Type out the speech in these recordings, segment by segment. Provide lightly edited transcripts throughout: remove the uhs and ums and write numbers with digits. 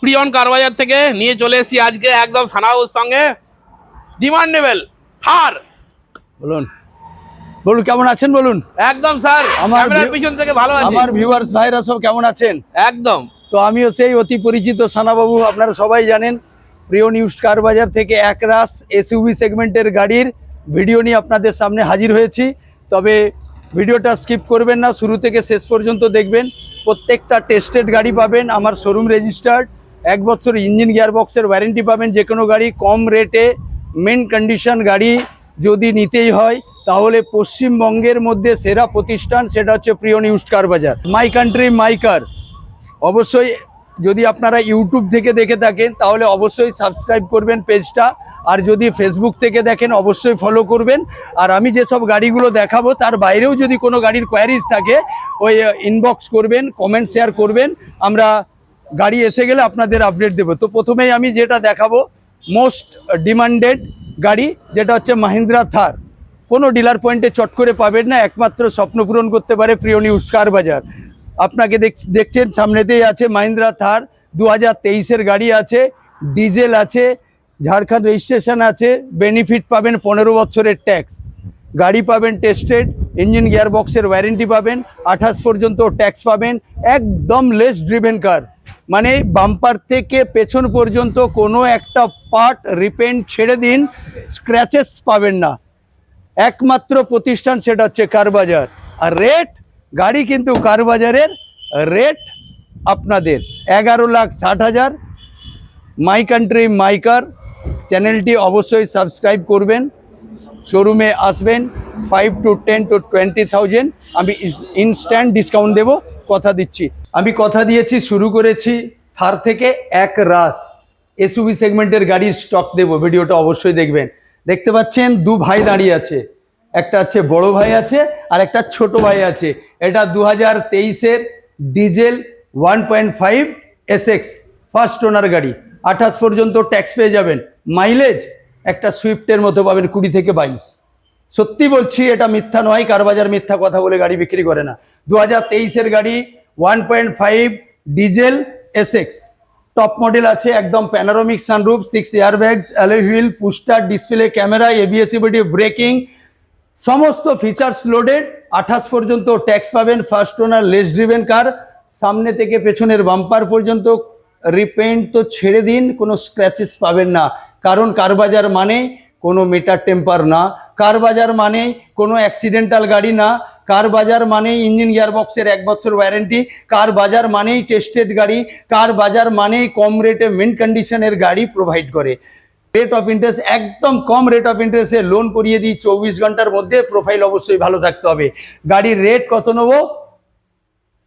প্রিয়ন কারবাজার থেকে নিয়ে চলে এসেছি আজকে একদম সানাউর সঙ্গে ডিমান্ডেবল থার। বলুন বলুন কেমন আছেন বলুন। একদম স্যার, ক্যামেরার পিছন থেকে ভালো আছি। আমার ভিউয়ার্স ভাইরা সব কেমন আছেন? একদম। তো আমিও সেই অতি পরিচিত সানাবাবু, আপনারা সবাই জানেন। প্রিয় নিউজ কার বাজার থেকে একরাশ এসইউভি সেগমেন্টের গাড়ির ভিডিও নিয়ে আপনাদের সামনে হাজির হয়েছি। তবে ভিডিওটা স্কিপ করবেন না, শুরু থেকে শেষ পর্যন্ত দেখবেন। প্রত্যেকটা টেস্টেড গাড়ি পাবেন, আমার শোরুম রেজিস্টার্ড, 1 বছর ইঞ্জিন গিয়ারবক্সের ওয়ারেন্টি পাবেন। যে কোনো গাড়ি কম রেটে মেন কন্ডিশন গাড়ি যদি নিতেই হয় তাহলে পশ্চিমবঙ্গের মধ্যে সেরা প্রতিষ্ঠান সেটা হচ্ছে প্রিয় নিউজ কার বাজার। মাই কান্ট্রি মাই কার। অবশ্যই যদি আপনারা ইউটিউব থেকে দেখে থাকেন তাহলে অবশ্যই সাবস্ক্রাইব করবেন পেজটা, আর যদি ফেসবুক থেকে দেখেন অবশ্যই ফলো করবেন। আর আমি যেসব গাড়িগুলো দেখাবো তার বাইরেও যদি কোনো গাড়ির কোয়ারিজ থাকে ওই ইনবক্স করবেন, কমেন্ট শেয়ার করবেন, আমরা গাড়ি এসে গেলে আপনাদের আপডেট দেবো। তো প্রথমেই আমি যেটা দেখাবো মোস্ট ডিমান্ডেড গাড়ি, যেটা হচ্ছে মাহিন্দ্রা থার। কোনো ডিলার পয়েন্টে চট করে পাবেন না, একমাত্র স্বপ্ন পূরণ করতে পারে প্রিয় নিউজ কার বাজার। আপনাকে দেখছেন সামনেতেই আছে মাহিন্দ্রা থার, 2023-এর গাড়ি আছে, ডিজেল আছে, ঝাড়খণ্ড রেজিস্ট্রেশন আছে, বেনিফিট পাবেন 15 বছরের ট্যাক্স, গাড়ি পাবেন টেস্টেড, ইঞ্জিন গিয়ারবক্সের ওয়ারেন্টি পাবেন, 28 পর্যন্ত ট্যাক্স পাবেন, একদম লেস ড্রিভেন কার। মানে বাম্পার থেকে পেছন পর্যন্ত কোনো একটা পার্ট রিপেন্ট ছেড়ে দিন, স্ক্র্যাচেস পাবেন না। একমাত্র প্রতিষ্ঠান সেটা হচ্ছে কার বাজার। আর রেট গাড়ি কিন্তু কার বাজারের রেট আপনাদের 11,60,000। মাই কান্ট্রি মাই কার চ্যানেলটি অবশ্যই সাবস্ক্রাইব করবেন, শোরুমে আসবেন, 5 to 10 to 20,000 আমি ইনস্ট্যান্ট ডিসকাউন্ট দেব, কথা দিচ্ছি। আমি কথা দিয়েছি, শুরু করেছি থার থেকে এক রাস এসইউভি সেগমেন্টের গাড়ির স্টক দেব, ভিডিওটা অবশ্যই দেখবেন। দেখতে পাচ্ছেন দু ভাই দাঁড়িয়ে আছে, একটা হচ্ছে বড় ভাই আছে আর একটা ছোট ভাই আছে। এটা 2023-এর ডিজেল 1.5 SX ফার্স্ট ওনার গাড়ি, 28 পর্যন্ত ট্যাক্স পেয়ে যাবেন, মাইলেজ একটা সুইফটের মতো পাবেন 20 থেকে 22। সত্যি বলছি, এটা মিথ্যা নয়, কারবাজার মিথ্যা কথা বলে গাড়ি বিক্রি করে না। 2023-এর গাড়ি 1.5 ডিজেল SX টপ মডেল আছে, একদম panoramic sunroof, 6 airbags, alloy wheel, পুস্টার display, camera, ABS EBD braking, সমস্ত ফিচার্স লোডেড। 28 পর্যন্ত ট্যাক্স পাবেন, first owner, less driven car. সামনে থেকে পেছনের বাম্পার পর্যন্ত রিপেন্ট তো ছেড়ে দিন, কোনো স্ক্র্যাচেস পাবেন না। কারণ কারবাজার মানে কোনো মিটার টেম্পার না, কারবাজার মানে কোনো অ্যাক্সিডেন্টাল গাড়ি না, কারবাজার মানেই ইঞ্জিন গিয়ারবক্সের 1 বছর ওয়ারেন্টি, কারবাজার মানেই টেস্টেড গাড়ি, কারবাজার মানেই কম রেটে মিন্ট কন্ডিশনের গাড়ি প্রোভাইড করে। রেট অফ ইন্টারেস্ট একদম কম, রেট অফ ইন্টারেস্টে লোন করিয়ে দিই 24 ঘন্টার মধ্যে। প্রোফাইল অবশ্যই ভালো থাকতে হবে। গাড়ির রেট কত নেব?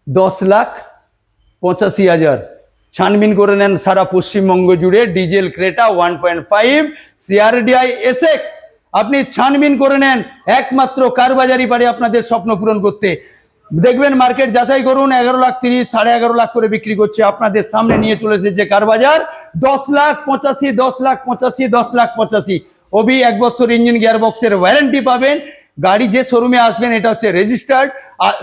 10,85,000। ছানবিন করে নেন সারা পশ্চিমবঙ্গ জুড়ে। ডিজেল ক্রেটা 1.5 CRDI SX আপনি ছানবিন করে নেন, একমাত্র কারবাজারই পারে আপনাদের স্বপ্ন পূরণ করতে। দেখবেন মার্কেট যাচাই করুন, 11,30,000, 11.5 করে বিক্রি করছে। আপনাদের সামনে নিয়ে চলে এসেছে কারবাজার 10,85,000, 10,85,000, 10,85,000। ওবি 1 বছর ইঞ্জিন গিয়ারবক্সের ওয়ারেন্টি পাবেন। গাড়ি যে শোরুমে আসবেন এটা হচ্ছে রেজিস্টার্ড,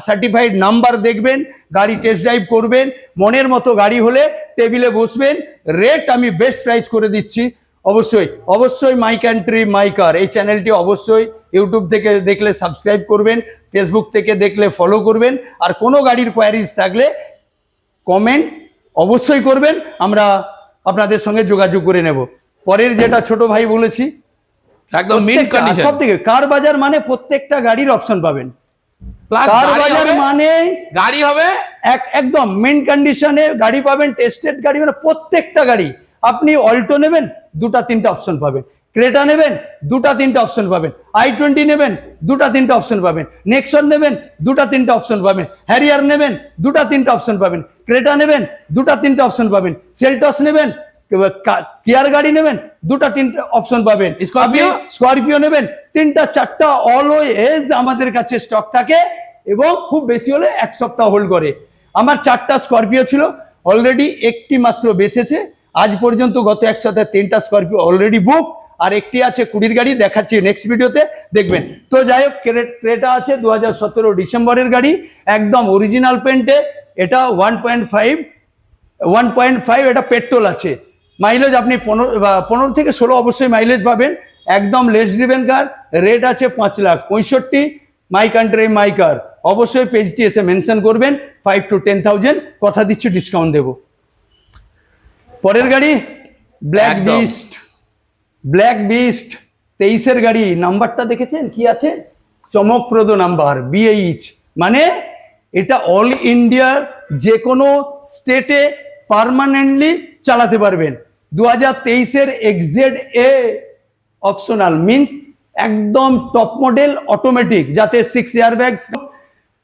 সার্টিফাইড নাম্বার দেখবেন, গাড়ি টেস্ট ড্রাইভ করবেন, মনের মতো গাড়ি হলে টেবিলে বসবেন। রেট আমি বেস্ট প্রাইস করে দিচ্ছি। অবশ্যই অবশ্যই মাই কান্ট্রি মাই কার এই চ্যানেলটি অবশ্যই ইউটিউব থেকে দেখলে সাবস্ক্রাইব করবেন, ফেসবুক থেকে দেখলে ফলো করবেন। আর কোনো গাড়ির কোয়ারিজ থাকলে কমেন্টস অবশ্যই করবেন, আমরা আপনাদের সঙ্গে যোগাযোগ করে নেব। পরের যেটা ছোট ভাই বলেছি, একদম মিন্ট কন্ডিশন। সব থেকে কার বাজার মানে প্রত্যেকটা গাড়ির অপশন পাবেন। কার বাজার মানে গাড়ি হবে একদম মিন্ট কন্ডিশনে গাড়ি পাবেন, টেস্টেড গাড়ি, মানে প্রত্যেকটা গাড়ি। আপনি অল্টো নেবেন, 2-3টে অপশন পাবেন, ক্রেটা নেবেন, 2-3টে অপশন পাবেন, i20 নেবেন, 2-3টে অপশন পাবেন, নেক্সন নেবেন, 2-3টে অপশন পাবেন, হ্যারিয়ার নেবেন, 2-3টে অপশন পাবেন, ক্রেটা নেবেন, 2-3টে অপশন পাবেন, সেলটস নেবেন, কিয়ার গাড়ি নেবেন, 2-3টে অপশন পাবেন, স্করপিও নেবেন, 3-4টা অলওয়েজ আমাদের কাছে স্টক থাকে এবং খুব বেশি হলে 1 সপ্তাহ হোল্ড করে। আমার 4টা স্করপিও ছিল, অলরেডি একটি মাত্র বেঁচেছে। আজ পর্যন্ত গত 1 সপ্তাহে 3টা স্করপিও অলরেডি বুক, আর একটি আছে 20 গাড়ি, দেখাচ্ছি নেক্সট ভিডিওতে দেখবেন। তো যাই হোক, ক্রেটা আছে 2017 ডিসেম্বরের গাড়ি, একদম অরিজিনাল পেন্টে। এটা 1.5 1.5 এটা পেট্রোল আছে। মাইলেজ আপনি 15 থেকে 16 অবশ্যই মাইলেজ পাবেন। একদম লেস ড্রিভেন কার, রেট আছে 5,65,000। মাই কান্ট্রি মাই কার, অবশ্যই পেজটি এসে মেনশন করবেন। 5 to 10,000 কথা দিচ্ছি, ডিসকাউন্ট দেবো। পরের গাড়ি ব্ল্যাক একদম। বিস্ট। ব্ল্যাক বিস্ট 23-এর গাড়ি। নাম্বারটা দেখেছেন কি আছে? চমকপ্রদ নাম্বার, BH, মানে এটা অল ইন্ডিয়ার যে কোনো স্টেটে পার্মানেন্টলি চালাতে পারবেন। 2023-এর XZA অপশনাল, মিনস একদম টপ মডেল অটোমেটিক, যাতে 6 airbags,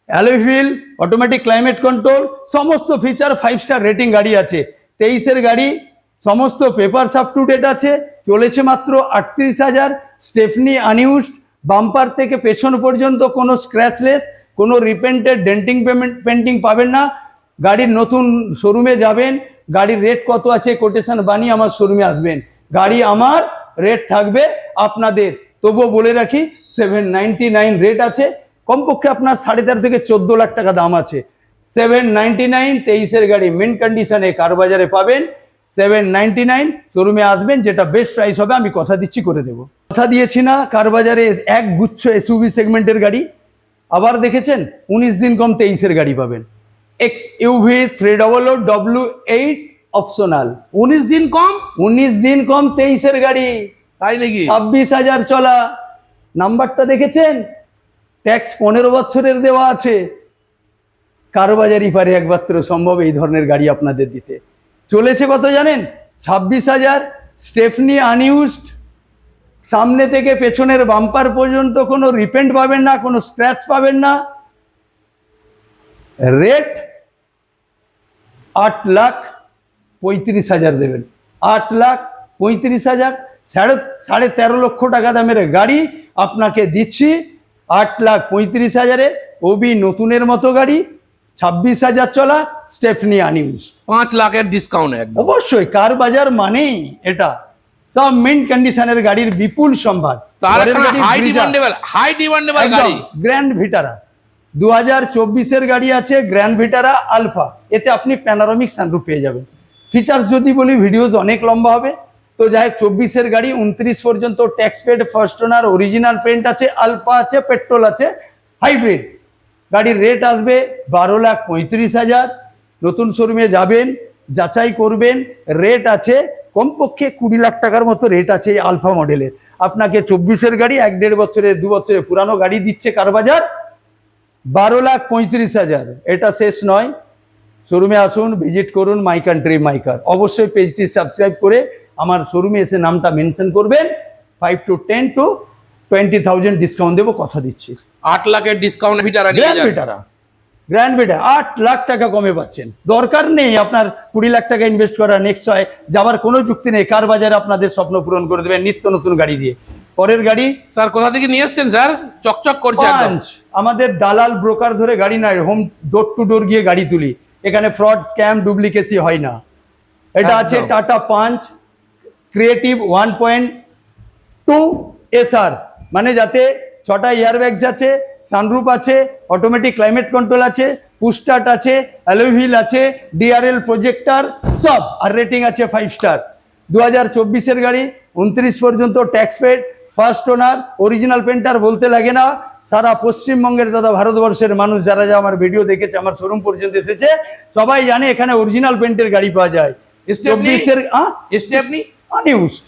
alloy wheel, automatic climate control, সমস্ত ফিচার 5 স্টার রেটিং গাড়ি আছে। 23-এর গাড়ি, সমস্ত পেপারস আপ টু ডেট আছে। চলেছে মাত্র 38,000। স্টেফনি আনইউজড, বাম্পার থেকে পেছন পর্যন্ত কোনো স্ক্র্যাচলেস, কোনো রিপেন্টেড ডেন্টিং পেন্টিং পাবেন না। গাড়ির নতুন শোরুমে যাবেন, গাড়ির রেট কত আছে কোটেশন বানিয়ে আমার শোরুমে আসবেন। গাড়ি আমার, রেট থাকবে আপনাদের। তবুও বলে রাখি 799 রেট আছে। কমপক্ষে আপনার 13.5 থেকে 14 লাখ টাকা দাম আছে। 799, 23-এর গাড়ি মেন কন্ডিশনে কার বাজারে পাবেন। 799 শোরুমে আসবেন, যেটা বেস্ট প্রাইস হবে আমি কথা দিচ্ছি করে দেবো। কথা দিয়েছি না, কার বাজারে এক গুচ্ছ এসইউভি সেগমেন্টের গাড়ি। আবার দেখেছেন 19 দিন কম 23-এর গাড়ি পাবেন। XUV 300 W8 অপশনাল, 19 দিন কম, 19 দিন কম 23-এর গাড়ি, তাই নাকি? 26,000 চলা। নাম্বারটা দেখেছেন? ট্যাক্স 15 বছরের দেওয়া আছে। কারোবাজারই পারে একমাত্র সম্ভব এই ধরনের গাড়ি আপনাদের দিতে। চলেছে কত জানেন? 26,000। স্টেফনি আনইউজড, সামনে থেকে পেছনের বাম্পার পর্যন্ত কোনো রিপেন্ট পাবেন না, কোনো স্ক্র্যাচ পাবেন না। রেট 8,35,000 দেবেন। 8,35,000, 13.5 লক্ষ টাকা দামের গাড়ি আপনাকে দিচ্ছি 8,35,000-এ। ওবি নতুনের মতো গাড়ি, 26,000 চলা, স্টেফনি আনইউজ। 5 লাখের ডিসকাউন্ট একদম। অবশ্যই কার বাজার মানেই এটা। সব মেন কন্ডিশনের গাড়ির বিপুল সম্ভার। তার হাই ডিমান্ডেবল গাড়ি, গ্র্যান্ড ভিটারা 2024-এর গাড়ি আছে, গ্র্যান্ড ভিটারা আলফা। এতে আপনি প্যানোরামিক সানরুফ পেয়ে যাবেন। ফিচার্স যদি বলি ভিডিওজ অনেক লম্বা হবে, তো যাই হোক 24-এর গাড়ি 29 পর্যন্ত tax paid, first owner, original paint আছে, আলফা আছে, পেট্রোল আছে, হাইব্রিড। গাড়ির রেট আসবে 12,35,000। নতুন শোরুমে যাবেন, যাচাই করবেন, রেট আছে কমপক্ষে 20 লাখ টাকার মতো রেট আছে এই আলফা মডেলের। আপনাকে 24-এর গাড়ি 1.5 বছরের 2 বছরের পুরানো গাড়ি দিচ্ছে কার বাজার 12,35,000। এটা শেষ নয়, শোরুমে আসুন, ভিজিট করুন, মাই কান্ট্রি মাই কার। অবশ্যই পেজটি সাবস্ক্রাইব করে আমার শোরুমে এসে নামটা মেনশন করবেন। 5 to 10 to 20,000 ডিসকাউন্ট দেবো, কথা দিচ্ছি। 8 লাখের ডিসকাউন্ট ভিটারা নিয়ে গ্র্যান্ড যান। ভিটারা, গ্র্যান্ড ভিটারা 8 লাখ টাকা কমে পাচ্ছেন। দরকার নেই আপনার 20 লাখ টাকা ইনভেস্ট করা, নেক্সট হয় যাবার কোনো যুক্তি নেই। কার বাজারে আপনাদের স্বপ্ন পূরণ করে দেবেন নিত্য নতুন গাড়ি দিয়ে। পরের গাড়ি স্যার কোথা থেকে নিয়ে এসেছেন স্যার? চকচক করছে একদম। পাঞ্চ। আমাদের দালাল ব্রোকার ধরে গাড়ি নয়, হোম ডোর টু ডোর গিয়ে গাড়ি তুলি। এখানে ফ্রড, স্ক্যাম, ডুপ্লিকেসি হয় না। এটা আছে একদম। টাটা পাঞ্চ ক্রিয়েটিভ 1.2 SR, মানে যাতে 6টা এয়ারব্যাগস আছে, সানরুফ আছে, অটোমেটিক ক্লাইমেট কন্ট্রোল আছে, পুশ স্টার্ট আছে, অ্যালয় হুইল আছে, DRL প্রজেক্টর সব, আর রেটিং আছে 5 স্টার। 2024-এর গাড়ি, 29 পর্যন্ত tax paid, first owner, original পেন্টার বলতে লাগে না। সারা পশ্চিমবঙ্গের তথা ভারতবর্ষের মানুষ যারা যা আমার ভিডিও দেখেছে, আমার শোরুম পর্যন্ত এসেছে, সবাই জানে এখানে অরিজিনাল পেন্টের গাড়ি পাওয়া যায়। 24-এর স্টেপনি আনইউজড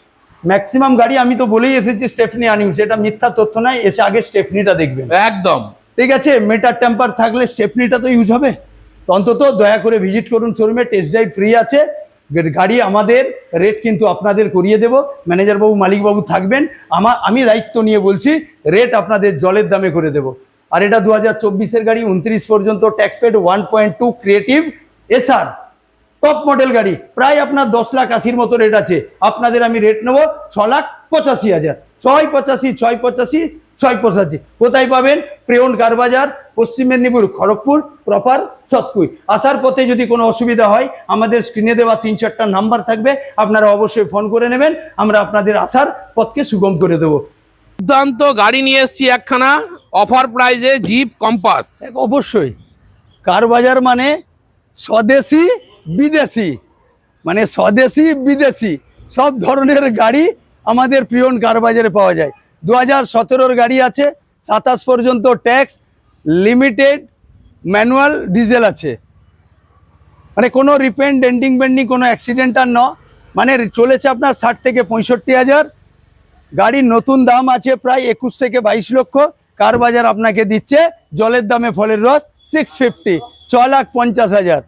ম্যাক্সিমাম গাড়ি, আমি তো বলেই এসেছি স্টেফনি আনইউজ, এটা মিথ্যা তথ্য নয়। এসে আগে স্টেফনিটা দেখবেন, একদম। ঠিক আছে? মেটার টেম্পার থাকলে স্টেফনিটা তো ইউজ হবে। তো অন্তত দয়া করে ভিজিট করুন শোরুমে, টেস্ট ড্রাইভ ফ্রি আছে। গাড়ি আমাদের, রেট কিন্তু আপনাদের করিয়ে দেব। ম্যানেজার বাবু, মালিক বাবু থাকবেন, আমি দায়িত্ব নিয়ে বলছি, রেট আপনাদের জলের দামে করে দেব। আর এটা 2024-এর গাড়ি, 29 পর্যন্ত tax paid, 1.2 creative SR, top model গাড়ি। প্রায় আপনার 10,80,000 মতো রেট আছে। আপনাদের আমি রেট নেবো 6,85,000। 685, 685, 685। কোথায় পাবেন? প্রেয়ন কার বাজার, পশ্চিম মেদিনীপুর, খড়গপুর প্রপার, সতকুই। আসার পথে যদি কোনো অসুবিধা হয়, আমাদের স্ক্রিনে দেওয়া 3-4টা নাম্বার থাকবে, আপনারা অবশ্যই ফোন করে নেবেন। আমরা আপনাদের আসার পথকে সুগম করে দেবো। দুর্দান্ত গাড়ি নিয়ে এসেছি একখানা, অফার প্রাইজে জিপ কম্পাস। অবশ্যই কার বাজার মানে স্বদেশি বিদেশি, মানে স্বদেশি বিদেশি সব ধরনের গাড়ি আমাদের প্রিয়ন কার বাজারে পাওয়া যায়। 2017 গাড়ি আছে, 27 পর্যন্ত ট্যাক্স, লিমিটেড ম্যানুয়াল ডিজেল আছে, মানে কোনো রিপেন্ট ডেন্টিং বেন্ডিং কোনো অ্যাক্সিডেন্ট আর ন, মানে চলেছে আপনার 60 থেকে 65,000। গাড়ির নতুন দাম আছে প্রায় 21 থেকে 22 লক্ষ। কার বাজার আপনাকে দিচ্ছে জলের দামে ফলের রস 650, 6,50,000।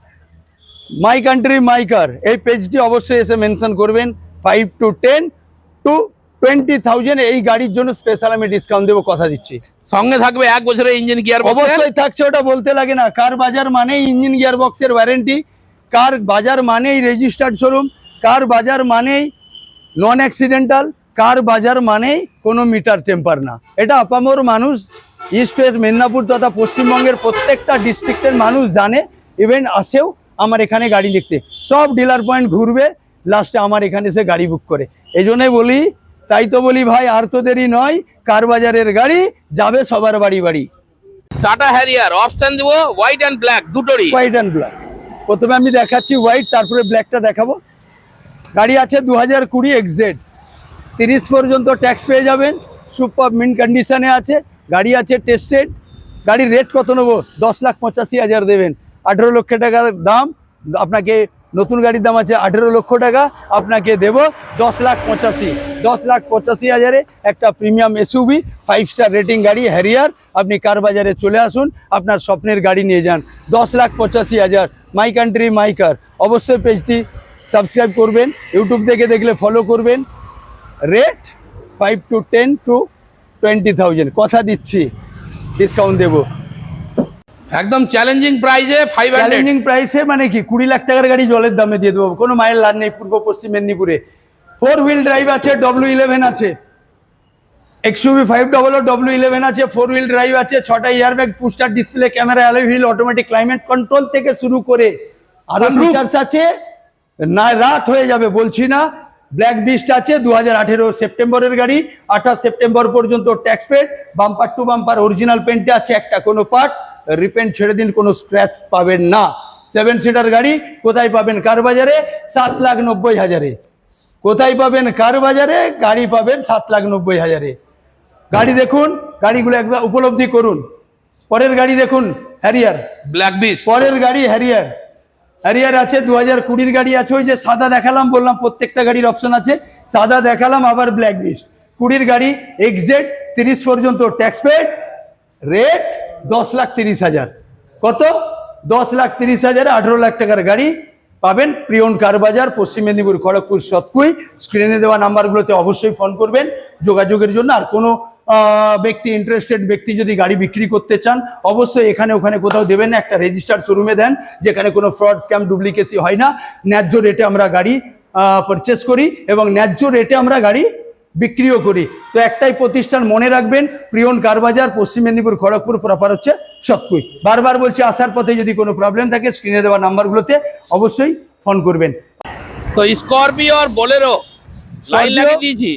মাই কান্ট্রি মাই কার, এই পেজটি অবশ্যই এসে মেনশন করবেন। 5 to 10 to 20,000 এই গাড়ির জন্য স্পেশাল আমি ডিসকাউন্ট দেবো, কথা দিচ্ছি। সঙ্গে থাকবে 1 বছরের ইঞ্জিন গিয়ার অবশ্যই থাকছে, ওটা বলতে লাগে না। কার বাজার মানেই ইঞ্জিন গিয়ার বক্সের ওয়ারেন্টি, কার বাজার মানেই রেজিস্টার্ড শোরুম, কার বাজার মানেই নন অ্যাক্সিডেন্টাল, কার বাজার মানেই কোনো মিটার টেম্পার না। এটা আপামর মানুষ ইস্ট ওয়েস্ট মেদিনীপুর তথা পশ্চিমবঙ্গের প্রত্যেকটা ডিস্ট্রিক্টের মানুষ জানে, ইভেন আসেও আমার এখানে গাড়ি দেখতে। সব ডিলার পয়েন্ট ঘুরবে, লাস্টে আমার এখানে এসে গাড়ি বুক করে। এই জন্যই বলি, তাই তো বলি ভাই আর তো দেরি নয়, কার বাজারের গাড়ি যাবে সবার বাড়ি বাড়ি। টাটা হ্যারিয়ার অপশন দেবো হোয়াইট অ্যান্ড ব্ল্যাক দুটোরই। হোয়াইট অ্যান্ড ব্ল্যাক, প্রথমে আমি দেখাচ্ছি হোয়াইট, তারপরে ব্ল্যাকটা দেখাবো। গাড়ি আছে 2020 এক্সজেড, 30 পর্যন্ত ট্যাক্স পেয়ে যাবেন, সুপার মিন কন্ডিশনে আছে। গাড়ি আছে টেস্টেড। গাড়ির রেট কত নেবো? 10,85,000 দেবেন। 18 লক্ষ টাকার দাম আপনাকে, নতুন গাড়ির দাম আছে 18 লক্ষ টাকা, আপনাকে দেব 10,85,000। 10,85,000 একটা প্রিমিয়াম এসইউভি 5 স্টার রেটিং গাড়ি হ্যারিয়ার, আপনি কার বাজারে চলে আসুন, আপনার স্বপ্নের গাড়ি নিয়ে যান। 10,85,000। মাই কান্ট্রি মাই কার, অবশ্যই পেজটি সাবস্ক্রাইব করবেন, ইউটিউব থেকে দেখলে ফলো করবেন। রেট 5 to 10 to 20,000, কথা দিচ্ছি ডিসকাউন্ট দেবো। একদম চ্যালেঞ্জিং প্রাইসে 500। চ্যালেঞ্জিং প্রাইসে মানে কি 20 লাখ টাকার গাড়ি জলের দামে দিয়ে দেবো, কোনো মায়ের লাভ নেই পূর্ব পশ্চিম মেদিনীপুরে। 4 হুইল ড্রাইভ আছে, W11 আছে, XUV 500 W11 আছে, 4 হুইল ড্রাইভ আছে, 6টা এয়ারব্যাগ, পুস্টার display, camera, alloy wheel, automatic climate control থেকে শুরু করে আরো ফিচার্স আছে। না রাত হয়ে যাবে বলছি না। ব্ল্যাক বিস্ট আছে, 2018 সেপ্টেম্বরের গাড়ি, 28 সেপ্টেম্বর পর্যন্ত tax paid, bumper to bumper original পেন্টে আছে, একটা কোনো পার্ট রিপেন্ট ছেড়ে দিন কোনো স্ক্র্যাচ পাবেন না। 7 সিটার গাড়ি কোথায় পাবেন? কার বাজারে 7,90,000। কোথায় পাবেন? কার বাজারে গাড়ি পাবেন 7,90,000। গাড়ি দেখুন, গাড়িগুলো একবার উপলব্ধি করুন। পরের গাড়ি দেখুন হ্যারিয়ার, ব্ল্যাক বিস্ট। পরের গাড়ি হ্যারিয়ার, হ্যারিয়ার আছে 2020 গাড়ি আছে। ওই যে সাদা দেখালাম, বললাম প্রত্যেকটা গাড়ির অপশন আছে, সাদা দেখালাম, আবার ব্ল্যাক বিস্ট। 20 গাড়ি এক্সজেড, 30 পর্যন্ত ট্যাক্স পেড, রেট 10,30,000। কত? 10,30,000। 18 লাখ টাকার গাড়ি পাবেন প্রিয়ন কার বাজার, পশ্চিম মেদিনীপুর, খড়গপুর, সতকুই। স্ক্রিনে দেওয়া নাম্বারগুলোতে অবশ্যই ফোন করবেন যোগাযোগের জন্য। আর কোনো ব্যক্তি, ইন্টারেস্টেড ব্যক্তি যদি গাড়ি বিক্রি করতে চান, অবশ্যই এখানে ওখানে কোথাও দেবেন না, একটা রেজিস্টার্ড শোরুমে দেন, যেখানে কোনো ফ্রড স্ক্যাম ডুপ্লিকেসি হয় না। ন্যায্য রেটে আমরা গাড়ি পারচেস করি এবং ন্যায্য রেটে আমরা গাড়ি বিক্রিও করি। তো একটাই প্রতিষ্ঠান মনে রাখবেন, প্রিয়ন কার বাজার, পশ্চিম মেদিনীপুর, খড়গপুর, প্রপার হচ্ছে সতকুই। বারবার বলছি, আসার পথে যদি কোনো প্রবলেম থাকে স্ক্রিনে দেওয়া নাম্বারগুলোতে অবশ্যই ফোন করবেন। তো স্করপিও আর বোলেরো লাইন লাগিয়ে দিয়েছি।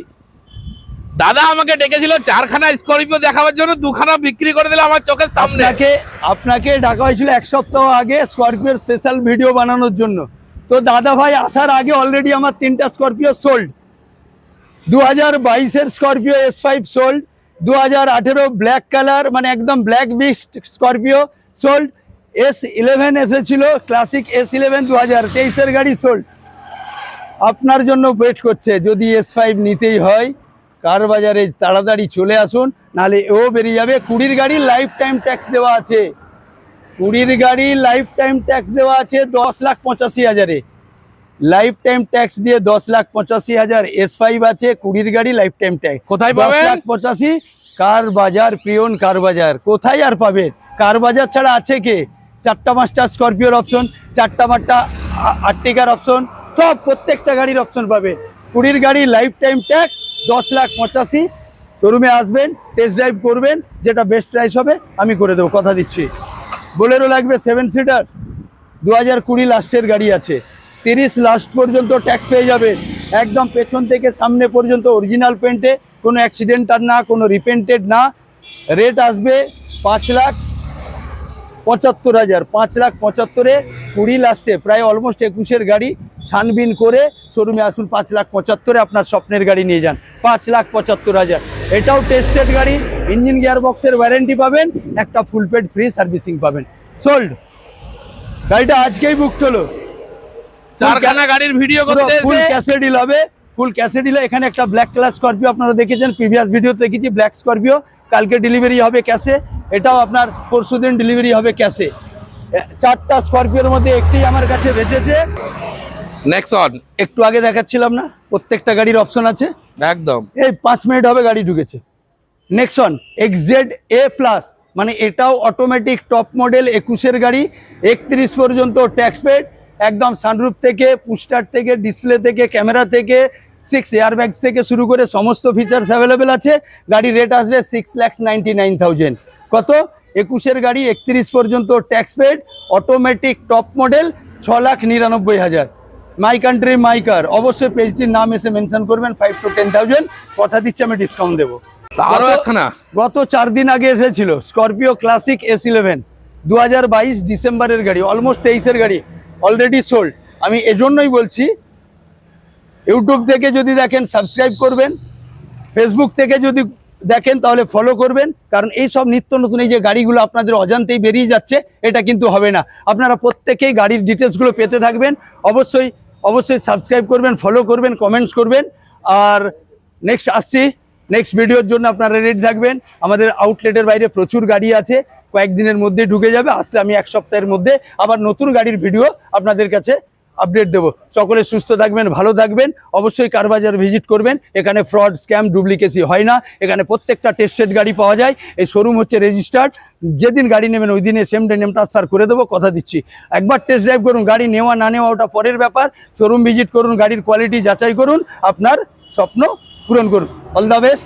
দাদা আমাকে ডেকেছিল 4খানা স্করপিও দেখাবার জন্য, 2খানা বিক্রি করে দিলে আমার চোখের সামনে। আপনাকে ডাকা হয়েছিল 1 সপ্তাহ আগে স্করপিওর স্পেশাল ভিডিও বানানোর জন্য। তো দাদা ভাই আসার আগে অলরেডি আমার 3টা স্করপিও সোল্ড। 2022-এর Scorpio S5 sold, 2018 black colour মানে একদম black beast Scorpio sold, S11 এসেছিল ক্লাসিক S11 2023-এর গাড়ি সোল্ড। আপনার জন্য ওয়েট করছে, যদি S5 নিতেই হয় কার বাজারে তাড়াতাড়ি চলে আসুন, নাহলে ও বেরিয়ে যাবে। 20 গাড়ি লাইফ টাইম ট্যাক্স দেওয়া আছে, 20 গাড়ি লাইফ টাইম ট্যাক্স দেওয়া আছে 10,85,000। লাইফ টাইম ট্যাক্স দিয়ে 10,85,000। S5 আছে, 20 গাড়ি লাইফ টাইম ট্যাক্স কোথায় পাবেন? 10,85,000। কার বাজার, প্রিয়ন কার বাজার। কোথায় আর পাবেন? কার বাজার ছাড়া আছে কে? 4টা-5টা স্করপিওর অপশন, 4টা-5টা আর্টিকার অপশন, সব প্রত্যেকটা গাড়ির অপশন পাবে। 20 গাড়ি লাইফ টাইম ট্যাক্স 10,85,000। শোরুমে আসবেন, টেস্ট ড্রাইভ করবেন, যেটা বেস্ট প্রাইস হবে আমি করে দেবো, কথা দিচ্ছি। বোলেরো লাগবে 7 সিটার, 2020 লাস্টের গাড়ি আছে, 30 লাস্ট পর্যন্ত ট্যাক্স পেয়ে যাবে। একদম পেছন থেকে সামনে পর্যন্ত অরিজিনাল পেন্টে, কোনো অ্যাক্সিডেন্ট আর না, কোনো রিপেন্টেড না। রেট আসবে 75,000, 5,75,000-এ 20 লাস্টে প্রায় অলমোস্ট 21-এর গাড়ি ছানবিন করে শোরুমে আসুন। 5,75,000-এ আপনার স্বপ্নের গাড়ি নিয়ে যান। 5,75,000। এটাও টেস্টেড গাড়ি, ইঞ্জিন গিয়ার বক্সের ওয়ারেন্টি পাবেন, একটা ফুল পেড ফ্রি সার্ভিসিং পাবেন। সোল্ড। গাড়িটা আজকেই বুক হলো। চারখানা গাড়ির ভিডিও করতে ফুল এসে ক্যাশে ডিল হবে, ফুল ক্যাশে ডিলে। এখানে একটা ব্ল্যাক কালার স্করপিও আপনারা দেখেছেন, প্রিভিয়াস ভিডিওতে দেখেছি ব্ল্যাক স্করপিও, কালকে ডেলিভারি হবে ক্যাশে। এটাও আপনার পরশুদিন ডেলিভারি হবে ক্যাশে। 4টা স্করপিওর মধ্যে একটি আমার কাছে বেঁচেছে, নেক্সন একটু আগে দেখাচ্ছিলাম না, প্রত্যেকটা গাড়ির অপশন আছে। একদম এই 5 মিনিট হবে গাড়ি ঢুকেছে। নেক্সন XZ A+, মানে এটাও অটোমেটিক টপ মডেল 21-এর গাড়ি, 31 পর্যন্ত ট্যাক্স পেড, একদম সানরুফ থেকে, পুস্টার থেকে, ডিসপ্লে থেকে, ক্যামেরা থেকে, 6 এয়ারব্যাগস থেকে শুরু করে সমস্ত ফিচার্স অ্যাভেলেবেল আছে। গাড়ির রেট আসবে 6,99,000। কত? 21-এর গাড়ি, 31 পর্যন্ত tax paid, automatic top model, 6,99,000। My country my car. অবশ্যই পেজটির নাম এসে মেনশন করবেন। 5 to 10,000 কথা দিচ্ছি, আমি ডিসকাউন্ট দেবো। আরো একখানা গত 4 দিন আগে এসেছিল স্করপিও ক্লাসিক S11, 2022 ডিসেম্বরের গাড়ি, অলমোস্ট 23-এর গাড়ি, অলরেডি সোল্ড। আমি এজন্যই বলছি, ইউটিউব থেকে যদি দেখেন সাবস্ক্রাইব করবেন, ফেসবুক থেকে যদি দেখেন তাহলে ফলো করবেন, কারণ এই সব নিত্য নতুন এই যে গাড়িগুলো আপনাদের অজান্তেই বেরিয়ে যাচ্ছে, এটা কিন্তু হবে না। আপনারা প্রত্যেকেই গাড়ির ডিটেলসগুলো পেতে থাকবেন। অবশ্যই অবশ্যই সাবস্ক্রাইব করবেন, ফলো করবেন, কমেন্টস করবেন। আর নেক্সট আসছি, নেক্সট ভিডিওর জন্য আপনারা রেডি থাকবেন। আমাদের আউটলেটের বাইরে প্রচুর গাড়ি আছে, কয়েকদিনের মধ্যে ঢুকে যাবে। আসলে আমি 1 সপ্তাহের মধ্যে আবার নতুন গাড়ির ভিডিও আপনাদের কাছে আপডেট দেবো। সকলে সুস্থ থাকবেন, ভালো থাকবেন। অবশ্যই কারবাজার ভিজিট করবেন। এখানে ফ্রড, স্ক্যাম, ডুপ্লিকেসি হয় না। এখানে প্রত্যেকটা টেস্টেড গাড়ি পাওয়া যায়। এই শোরুম হচ্ছে রেজিস্টার্ড। যেদিন গাড়ি নেবেন ওই দিনে সেম ডে নেম ট্রান্সফার করে দেবো, কথা দিচ্ছি। একবার টেস্ট ড্রাইভ করুন, গাড়ি নেওয়া না নেওয়া ওটা পরের ব্যাপার। শোরুম ভিজিট করুন, গাড়ির কোয়ালিটি যাচাই করুন, আপনার স্বপ্ন পূরণ করুন। All the best.